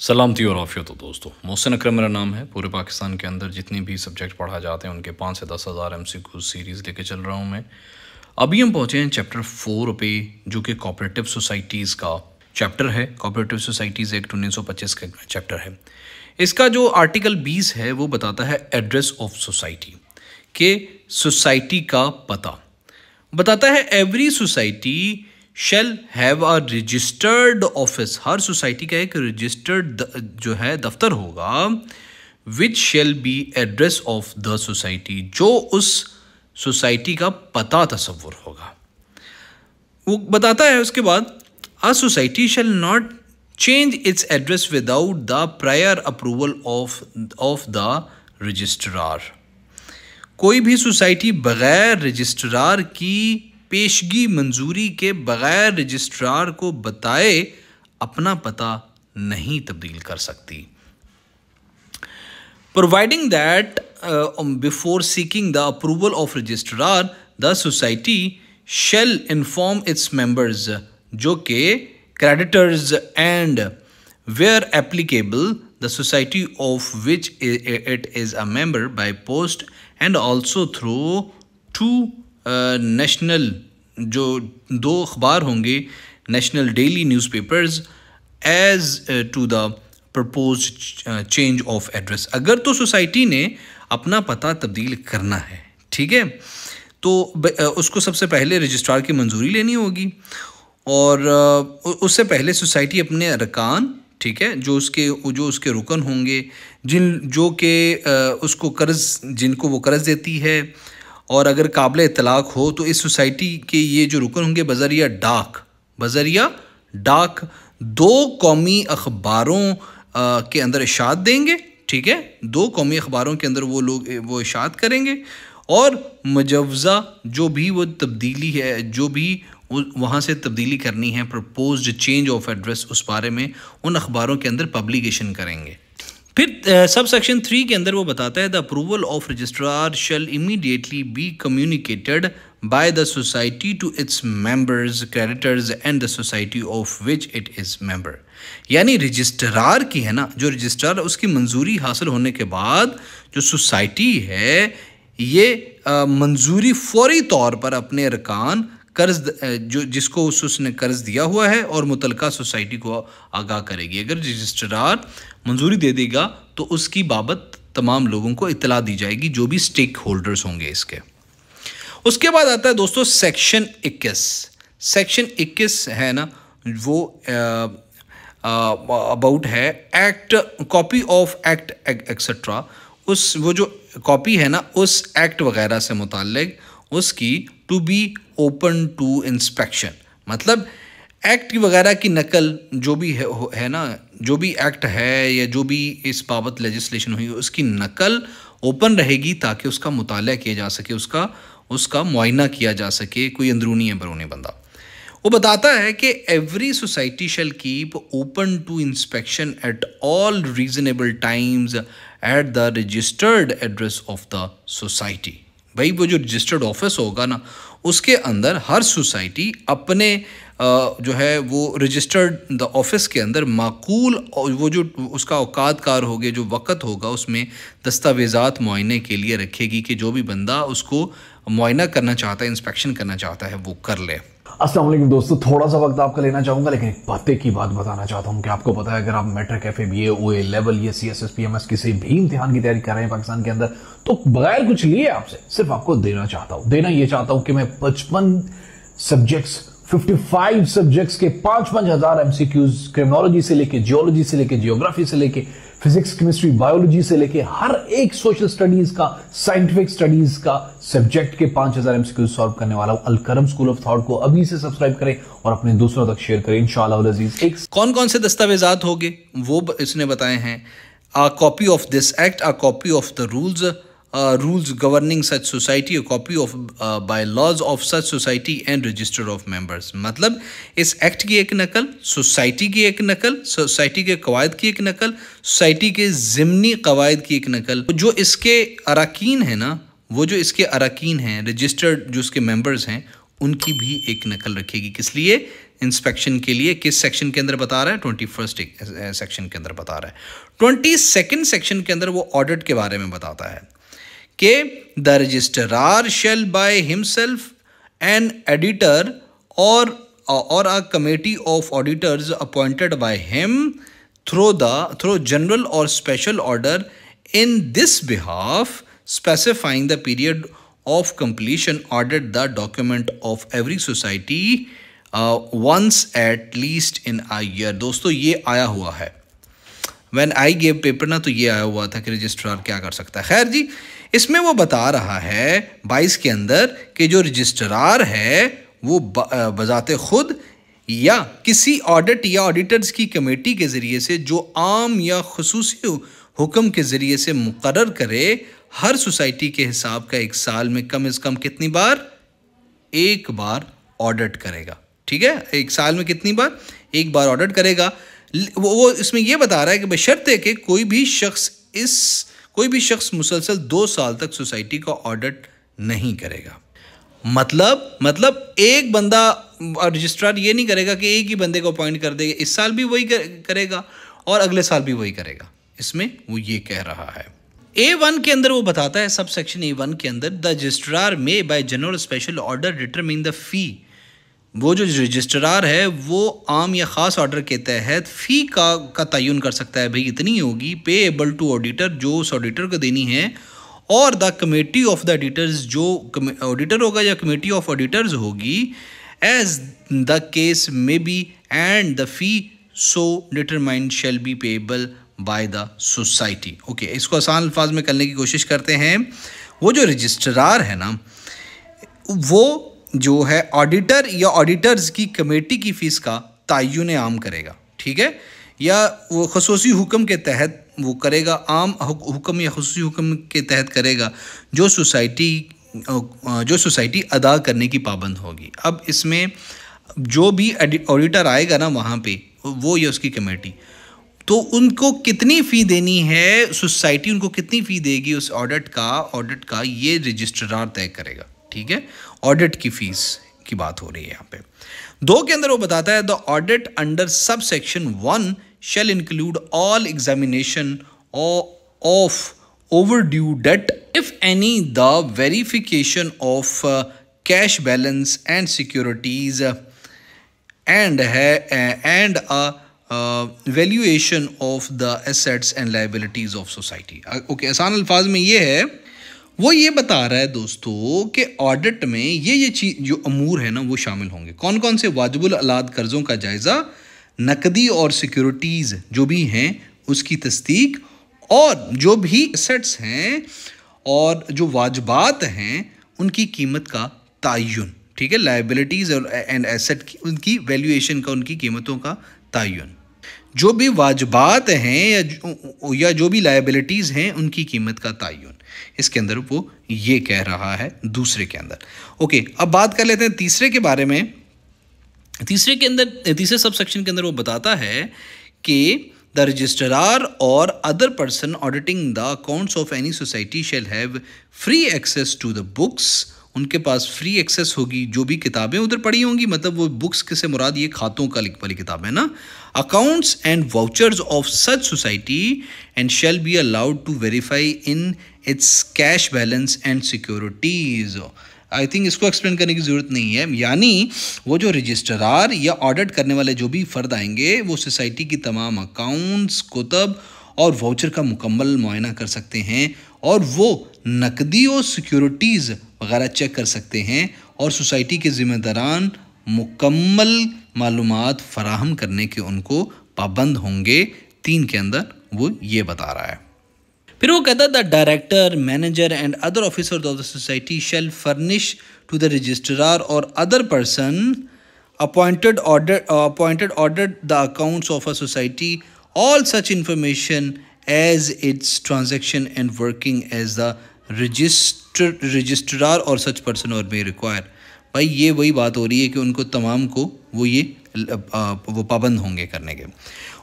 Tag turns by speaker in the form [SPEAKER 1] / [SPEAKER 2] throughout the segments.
[SPEAKER 1] सलाम थी और आफियत हो दोस्तों। मोहसिन अकरम मेरा नाम है। पूरे पाकिस्तान के अंदर जितनी भी सब्जेक्ट पढ़ा जाते हैं उनके 5 से 10 हज़ार MCQ सीरीज़ लेके चल रहा हूँ मैं। अभी हम पहुँचे हैं चैप्टर 4 पे, जो कि कोऑपरेटिव सोसाइटीज़ का चैप्टर है। कोऑपरेटिव सोसाइटीज़ एक्ट 1925 का चैप्टर है। इसका जो आर्टिकल 20 है वो बताता है एड्रेस ऑफ सोसाइटी, के सोसाइटी का पता बताता है। Every society shall have a registered office, her society का एक रजिस्टर्ड जो है दफ्तर होगा, विच shall be address of the society, जो उस सोसाइटी का पता तस्वुर होगा। वो बताता है उसके बाद, अ society shall not change it's address without the prior approval of the registrar. कोई भी सोसाइटी बगैर रजिस्ट्रार की पेशगी मंजूरी के बगैर रजिस्ट्रार को बताए अपना पता नहीं तब्दील कर सकती। Providing that before seeking the approval of registrar the society shall inform its members, जो कि creditors and where applicable the society of which it is a member by post and also through to national, जो 2 अखबार होंगे, national daily newspapers, as to the proposed change of address. अगर तो society ने अपना पता तब्दील करना है, ठीक है, तो उसको सबसे पहले रजिस्ट्रार की मंजूरी लेनी होगी, और उससे पहले सोसाइटी अपने अरकान, ठीक है, जो उसके रुकन होंगे, जो कि उसको जिनको वो कर्ज देती है, और अगर काबिल इतलाक हो तो इस सोसाइटी के ये जो रुकन होंगे बज़रिया डाक 2 कौमी अखबारों के अंदर इशात देंगे, ठीक है, 2 कौमी अखबारों के अंदर वो इशात करेंगे, और मुजवज़ा जो भी वो तब्दीली है, जो भी वहाँ से तब्दीली करनी है, प्रपोज्ड चेंज ऑफ एड्रेस, उस बारे में उन अखबारों के अंदर पब्लिकेशन करेंगे। फिर सब सेक्शन 3 के अंदर वो बताता है, the approval of registrar shall immediately be communicated by the society to its members, creditors and the society of which it is member. यानी रजिस्ट्रार की है ना, जो रजिस्ट्रार, उसकी मंजूरी हासिल होने के बाद जो सोसाइटी है ये मंजूरी फौरी तौर पर अपने अरकान, कर्ज जिसको उसने कर्ज दिया हुआ है, और मुतलका सोसाइटी को आगाह करेगी। अगर रजिस्ट्रार मंजूरी दे देगा तो उसकी बाबत तमाम लोगों को इत्तला दी जाएगी, जो भी स्टेक होल्डर्स होंगे इसके। उसके बाद आता है दोस्तों सेक्शन 21। सेक्शन 21 है ना, वो अबाउट है act, copy of act etcetera, वो जो कॉपी है ना उस एक्ट वगैरह से मुताल्लिक, उसकी to be open to inspection, मतलब एक्ट वगैरह की नकल जो भी है ना, जो भी एक्ट है या जो भी इस बाबत लेजिस्लेशन हुई, उसकी नकल ओपन रहेगी ताकि उसका मुताला किया जा सके, उसका मुआयना किया जा सके, कोई अंदरूनी या बरूनी बंदा। वो बताता है कि every society shall keep open to inspection at all reasonable times at the registered address of the society. भाई वो जो रजिस्टर्ड ऑफिस होगा ना, उसके अंदर हर सोसाइटी अपने जो है वो रजिस्टर्ड द ऑफिस के अंदर माकूल, वो जो उसका औकात कार होगे, जो वक़्त होगा, उसमें दस्तावेज़ात मुआयने के लिए रखेगी कि जो भी बंदा उसको मुआयना करना चाहता है, इंस्पेक्शन करना चाहता है, वो कर ले।
[SPEAKER 2] अस्सलाम वालेकुम दोस्तों, थोड़ा सा वक्त आपका लेना चाहूंगा, लेकिन एक बातें की बात बताना चाहता हूं कि आपको पता है, अगर आप matric, FA, BA, OA level या CSS PMS किसी भी इम्तिहान की तैयारी कर रहे हैं पाकिस्तान के अंदर, तो बगैर कुछ लिए आपसे सिर्फ आपको देना ये चाहता हूं कि मैं 55 सब्जेक्ट्स, 55 सब्जेक्ट्स के 5-5 हजार MCQs, क्रिमिनोलॉजी से लेके, जियोलॉजी से लेके, जियोग्राफी से लेके, फिजिक्स, केमिस्ट्री, बायोलॉजी से लेके हर एक सोशल स्टडीज का, साइंटिफिक स्टडीज का सब्जेक्ट के 5000 MCQ सॉल्व करने वाला हूं। अलकरम स्कूल ऑफ थॉट को अभी से सब्सक्राइब करें और अपने दूसरों तक शेयर करें, इंशाअल्लाह अज़ीज।
[SPEAKER 1] कौन कौन से दस्तावेजात होंगे वो इसने बताए हैं। A copy of this act, a copy of the rules governing such society, a copy of bylaws of such society and register of members। मतलब इस एक्ट की एक नकल, सोसाइटी की एक नकल, सोसाइटी के कवायद की एक नकल, सोसाइटी के ज़िमनी कवायद की एक नकल, जो इसके अरकान है ना, वो जो इसके अरकान हैं, रजिस्टर्ड जो इसके मेंबर्स हैं, उनकी भी एक नकल रखेगी। किस लिए? इंस्पेक्शन के लिए किस सेक्शन के अंदर बता रहा है? 21st सेक्शन के अंदर बता रहा है। 22nd सेक्शन के अंदर वो ऑडिट के बारे में बताता है कि the registrar shall by himself an editor और a committee of auditors appointed by him through general or special order in this behalf, specifying the period of completion, audit the document of every society once at least in a year। दोस्तों ये आया हुआ है When I gave paper ना, तो ये आया हुआ था कि रजिस्ट्रार क्या कर सकता है। खैर जी, इसमें वो बता रहा है 22 के अंदर कि जो रजिस्ट्रार है वो बजाते खुद या किसी ऑडिट या ऑडिटर्स की कमेटी के ज़रिए से जो आम या खुसूसी हुक्म के ज़रिए से मुकर्रर करे, हर सोसाइटी के हिसाब का एक साल में कम से कम कितनी बार? एक बार ऑडिट करेगा। ठीक है, एक साल में कितनी बार? एक बार ऑडिट करेगा। वो इसमें ये बता रहा है कि बशर्ते कि कोई भी शख्स मुसलसल 2 साल तक सोसाइटी का ऑडिट नहीं करेगा। मतलब एक बंदा रजिस्ट्रार ये नहीं करेगा कि एक ही बंदे को अपॉइंट कर देगा, इस साल भी वही करेगा और अगले साल भी वही करेगा। इसमें वो ये कह रहा है। A1 के अंदर वो बताता है, सब सेक्शन A1 के अंदर, द रजिस्ट्रार में bye general special order determine the fee. वो जो रजिस्ट्रार है वो आम या ख़ास ऑर्डर के तहत फ़ी का तयन कर सकता है, भाई इतनी होगी पेएबल टू ऑडिटर, जो उस ऑडिटर को देनी है, और the committee of the auditors, जो ऑडिटर होगा या कमेटी ऑफ ऑडिटर्स होगी, as the case may be, and the fee so determined shall be payable by the society. Okay, इसको आसान अल्फाज में करने की कोशिश करते हैं। वो जो रजिस्ट्रार है ना, वो जो है ऑडिटर या ऑडिटर्स की कमेटी की फ़ीस का तयन आम करेगा। ठीक है, या वो खसूसी हुक्म के तहत वो करेगा, आम हुक्म या खसूसी हुक्म के तहत करेगा, जो सोसाइटी अदा करने की पाबंद होगी। अब इसमें जो भी ऑडिटर आएगा ना वहाँ पे, वो या उसकी कमेटी, तो उनको कितनी फ़ी देनी है, सोसाइटी उनको कितनी फ़ी देगी उस ऑडिट का ये रजिस्ट्रार तय करेगा। ठीक है, ऑडिट की फ़ीस की बात हो रही है यहाँ पे। 2 के अंदर वो बताता है, the audit under sub section 1 shall include all examination of overdue debt, if any, the verification of cash balance and securities, and a valuation of the assets and liabilities of society। Okay, आसान अल्फाज में ये है, वो ये बता रहा है दोस्तों कि ऑडिट में ये चीज़ जो अमूर है ना वो शामिल होंगे। कौन कौन से? वाजिबुल अलाद कर्ज़ों का जायज़ा, नकदी और सिक्योरिटीज़ जो भी हैं उसकी तस्दीक, और जो भी एसेट्स हैं और जो वाजबात हैं उनकी कीमत का तयन। ठीक है, लायबिलिटीज़ एंड एसेट की उनकी वैल्यूएशन का, उनकी कीमतों का तयन। जो भी वाजबात हैं या जो भी लायबिलिटीज़ हैं उनकी कीमत का तयन, इसके अंदर वो ये कह रहा है दूसरे के अंदर। ओके, अब बात कर लेते हैं तीसरे के बारे में। तीसरे सब सेक्शन के अंदर वो बताता है कि द रजिस्ट्रार और other person auditing the accounts of any society shall have free access to the books. उनके पास फ्री एक्सेस होगी, जो भी किताबें उधर पड़ी होंगी, मतलब वो बुक्स से मुराद ये खातों का वाली किताब है ना, accounts and vouchers of such society, and shall be allowed to verify in its cash balance and securities. I think इसको एक्सप्लेन करने की ज़रूरत नहीं है। यानी वो जो रजिस्ट्रार या ऑडिट करने वाले जो भी फ़र्द आएंगे, वो सोसाइटी की तमाम अकाउंट्स, कुतब और वाउचर का मुकम्मल मुआयना कर सकते हैं, और वो नकदी और सिक्योरिटीज़ वगैरह चेक कर सकते हैं, और सोसाइटी के ज़िम्मेदारान मुकम्मल मालूमात फराहम करने के उनको पाबंद होंगे। 3 के अंदर वो ये बता रहा है। फिर वो कहता है, the director, manager and other officers of the society shall furnish to the registrar और other person appointed ordered the accounts of a society all such information as its transaction and working as the registrar or such person or may require। भाई ये वही बात हो रही है कि उनको तमाम को वो पाबंद होंगे करने के।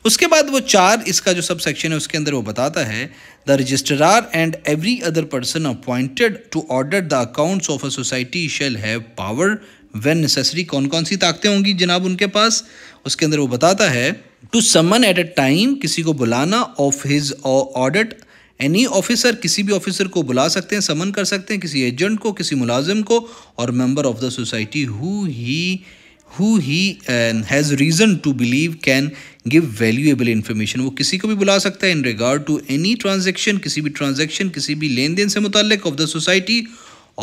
[SPEAKER 1] उसके बाद वो 4 इसका जो सब सेक्शन है उसके अंदर वो बताता है, the registrar and every other person appointed to audit the accounts of a society shall have power when necessary. कौन कौन सी ताकतें होंगी जनाब उनके पास, उसके अंदर वो बताता है to summon at a time, किसी को बुलाना, of his audit, any officer, किसी भी ऑफिसर को बुला सकते हैं, समन कर सकते हैं, किसी एजेंट को, किसी मुलाजिम को, और member of the society who he has reason to believe can give valuable information। वो किसी को भी बुला सकता है इन regard to any transaction, किसी भी transaction, किसी भी लेन देन से मुताल्लिक of the society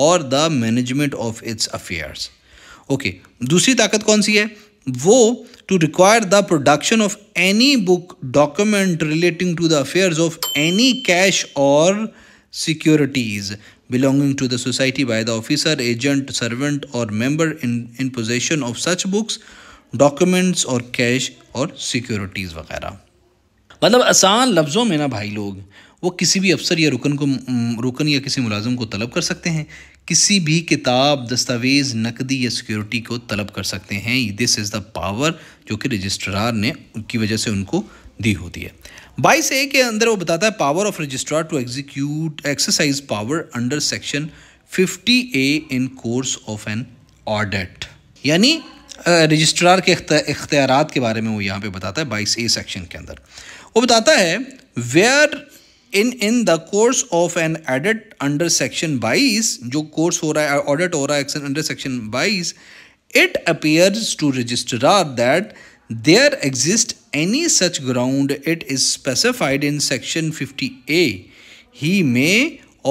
[SPEAKER 1] और the management of its affairs। Okay, दूसरी ताकत कौन सी है? वो to require the production of any book, document relating to the affairs of any cash or securities belonging to the society by the officer, agent, servant or member in possession of such books, documents or cash और securities वगैरह। मतलब आसान लफ्ज़ों में ना भाई लोग, वो किसी भी अफसर या रुकन या किसी मुलाजिम को तलब कर सकते हैं, किसी भी किताब, दस्तावेज़, नकदी या सिक्योरिटी को तलब कर सकते हैं। दिस इज़ द पावर जो कि रजिस्ट्रार ने की वजह से उनको दी होती है। 22A के अंदर वो बताता है power of registrar to exercise power under section 50A in course of an audit. यानी रजिस्ट्रार के इख्तियारात के बारे में वो यहाँ पे बताता है 22A सेक्शन के अंदर। वो बताता है where in the course of an audit under section 22, जो कोर्स हो रहा है, ऑडिट हो रहा है under section 22, it appears to registrar that there exists any such ground it is specified in section 50A, he may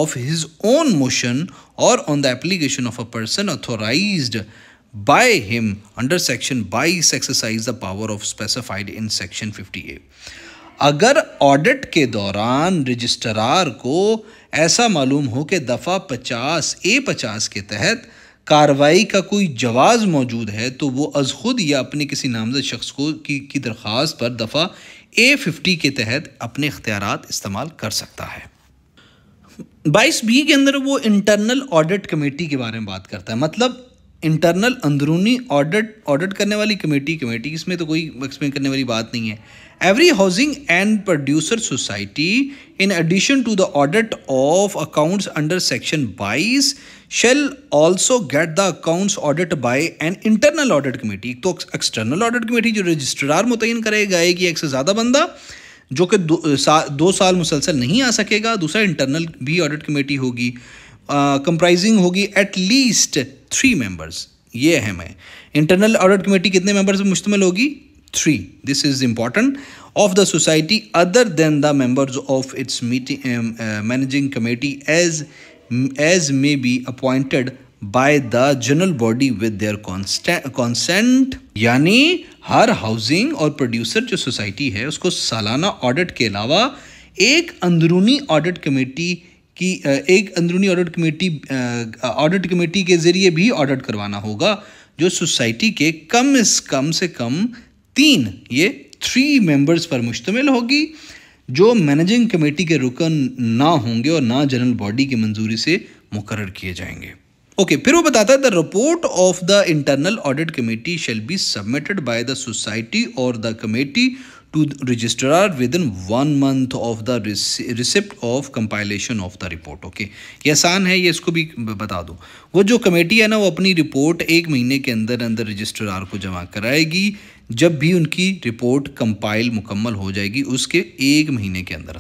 [SPEAKER 1] of his own motion or on the application of a person authorized by him under section 22 exercise the power of specified in section 50A। अगर audit के दौरान registrar को ऐसा मालूम हो कि दफ़ा 50A के तहत कार्रवाई का कोई जवाज़ मौजूद है, तो वो अज़ खुद या अपने किसी नामज़द शख्स को की दरख्वास्त पर दफ़ा A50 के तहत अपने इख्तियारात इस्तेमाल कर सकता है। 22B के अंदर वो इंटरनल ऑडिट कमेटी के बारे में बात करता है। मतलब इंटरनल अंदरूनी ऑडिट करने वाली कमेटी, इसमें तो कोई एक्सप्लेन करने वाली बात नहीं है। Every housing and producer society in addition to the audit of accounts under section 22 shall also get the accounts audited by an internal audit committee। एक तो एक्सटर्नल ऑडिट कमेटी जो रजिस्ट्रार मुतय्यन करेगा एक या एक से ज़्यादा बंदा जो कि 2 साल मुसलसल नहीं आ सकेगा। दूसरा इंटरनल भी ऑडिट कमेटी होगी, कंप्राइजिंग होगी एट लीस्ट 3 मेंबर्स। ये अहम है। इंटरनल ऑडिट कमेटी कितने मेंबर्स पर मुश्तमिल होगी? 3। This is important. Of the society other than the members of its meeting managing committee as may be appointed by the general body with their consent। यानी हर housing और producer जो society है उसको सालाना ऑडिट के अलावा एक अंदरूनी ऑडिट कमेटी के ज़रिए भी ऑडिट करवाना होगा, जो सोसाइटी के कम से कम 3 मेंबर्स पर मुश्तमिल होगी, जो मैनेजिंग कमेटी के रुकन ना होंगे और ना जनरल बॉडी की मंजूरी से मुकर्रर किए जाएंगे। ओके, फिर वो बताता है the report of the internal audit committee shall be submitted by the society और the committee to registrar within 1 month of the receipt of compilation of the report. Okay, ये आसान है, ये इसको भी बता दो। वो जो कमेटी है ना, वो अपनी रिपोर्ट 1 महीने के अंदर रजिस्ट्रार को जमा कराएगी। जब भी उनकी रिपोर्ट कंपाइल मुकम्मल हो जाएगी उसके 1 महीने के अंदर